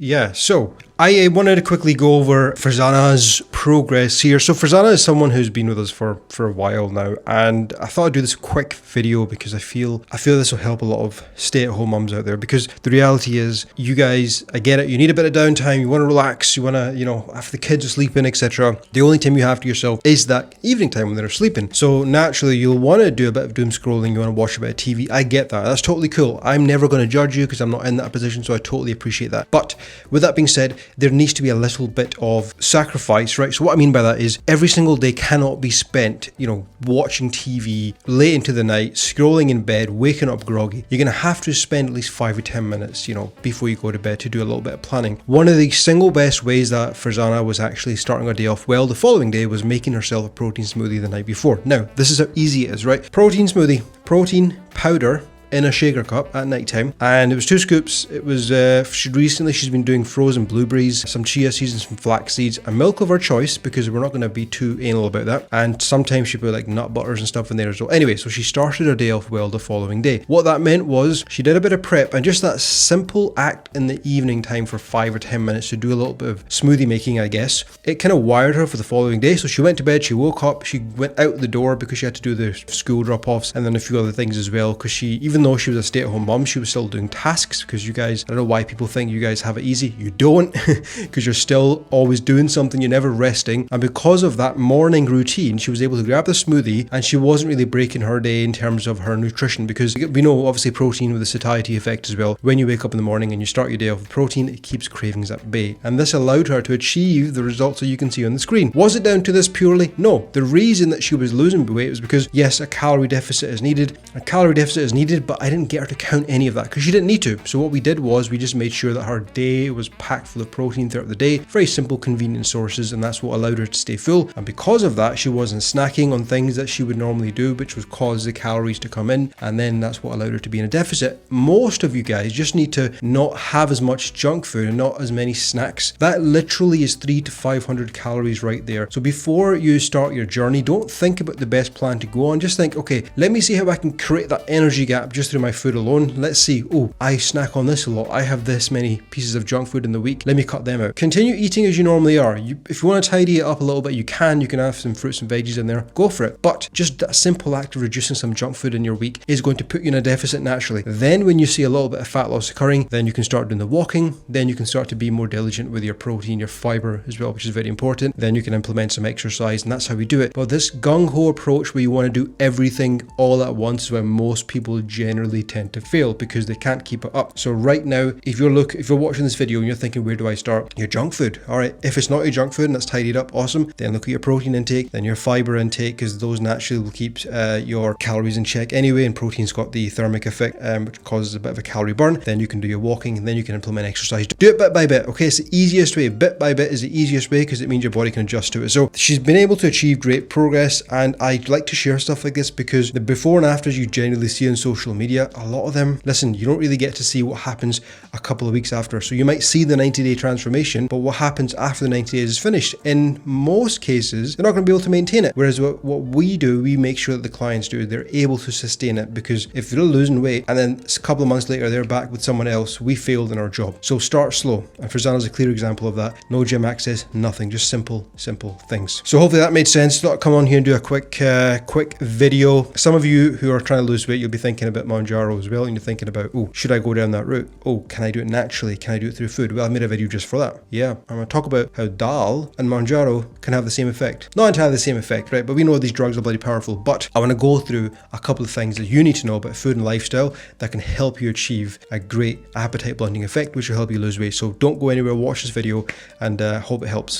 yeah, so I wanted to quickly go over Farzana's progress here. So Farzana is someone who's been with us for a while now, and I thought I'd do this quick video because I feel this will help a lot of stay-at-home mums out there, because the reality is, you guys, I get it, you need a bit of downtime, you want to relax, you want to, you know, after the kids are sleeping, etc. The only time you have to yourself is that evening time when they're sleeping. So naturally, you'll want to do a bit of doom scrolling, you want to watch a bit of TV. I get that. That's totally cool. I'm never going to judge you because I'm not in that position, so I totally appreciate that. But with that being said, there needs to be a little bit of sacrifice, right? So what I mean by that is every single day cannot be spent, you know, watching TV late into the night, scrolling in bed, waking up groggy. You're going to have to spend at least 5 or 10 minutes, you know, before you go to bed to do a little bit of planning. One of the single best ways that Farzana was actually starting her day off well the following day was making herself a protein smoothie the night before. Now, this is how easy it is, right? Protein smoothie, protein powder in a shaker cup at night time, and it was 2 scoops. It was she's been doing frozen blueberries, some chia seeds and some flax seeds, and milk of her choice, because we're not going to be too anal about that, and sometimes she put like nut butters and stuff in there as well. Anyway, so she started her day off well the following day. What that meant was she did a bit of prep, and just that simple act in the evening time for 5 or 10 minutes to do a little bit of smoothie making, I guess, it kind of wired her for the following day. So she went to bed, she woke up, she went out the door because she had to do the school drop-offs and then a few other things as well, because she, even though she was a stay-at-home mom, she was still doing tasks, because you guys, I don't know why people think you guys have it easy. You don't, because you're still always doing something, you're never resting. And because of that morning routine, she was able to grab the smoothie, and she wasn't really breaking her day in terms of her nutrition, because we know obviously protein with the satiety effect as well. When you wake up in the morning and you start your day off with protein, it keeps cravings at bay, and this allowed her to achieve the results that you can see on the screen. Was it down to this purely? No. The reason that she was losing weight was because, yes, a calorie deficit is needed, but I didn't get her to count any of that because she didn't need to. So what we did was we just made sure that her day was packed full of protein throughout the day, very simple, convenient sources, and that's what allowed her to stay full. And because of that, she wasn't snacking on things that she would normally do, which would cause the calories to come in, and then that's what allowed her to be in a deficit. Most of you guys just need to not have as much junk food and not as many snacks. That literally is 300 to 500 calories right there. So before you start your journey, don't think about the best plan to go on. Just think, okay, let me see how I can create that energy gap just through my food alone. Let's see, oh, I snack on this a lot, I have this many pieces of junk food in the week, let me cut them out. Continue eating as you normally are. If you want to tidy it up a little bit, you can have some fruits and veggies in there, go for it. But just that simple act of reducing some junk food in your week is going to put you in a deficit naturally. Then when you see a little bit of fat loss occurring, then you can start doing the walking, then you can start to be more diligent with your protein, your fiber as well, which is very important. Then you can implement some exercise, and that's how we do it. But this gung-ho approach where you want to do everything all at once is where most people generally tend to fail, because they can't keep it up. So right now, if you're watching this video and you're thinking, where do I start? Your junk food. All right, if it's not your junk food and that's tidied up, awesome. Then look at your protein intake, then your fiber intake, because those naturally will keep your calories in check anyway, and protein's got the thermic effect, which causes a bit of a calorie burn. Then you can do your walking, and then you can implement exercise. Do it bit by bit, okay? It's the easiest way. Bit by bit is the easiest way, because it means your body can adjust to it. So she's been able to achieve great progress, and I like to share stuff like this because the before and afters you generally see on social media, a lot of them, listen, you don't really get to see what happens a couple of weeks after. So you might see the 90-day transformation, but what happens after the 90 days is finished? In most cases, they're not going to be able to maintain it. Whereas what we do, we make sure that the clients do, they're able to sustain it, because if they're losing weight and then a couple of months later they're back with someone else, we failed in our job. So start slow. And Farzana's a clear example of that. No gym access, nothing, just simple things. So hopefully that made sense. Thought I'd come on here and do a quick video. Some of you who are trying to lose weight, you'll be thinking about Manjaro as well, and you're thinking about, oh, should I go down that route? Oh, can I do it naturally? Can I do it through food? Well, I made a video just for that. Yeah, I'm going to talk about how dal and Manjaro can have the same effect. Not entirely the same effect, right? But we know these drugs are bloody powerful. But I want to go through a couple of things that you need to know about food and lifestyle that can help you achieve a great appetite blunting effect, which will help you lose weight. So don't go anywhere, watch this video, and hope it helps.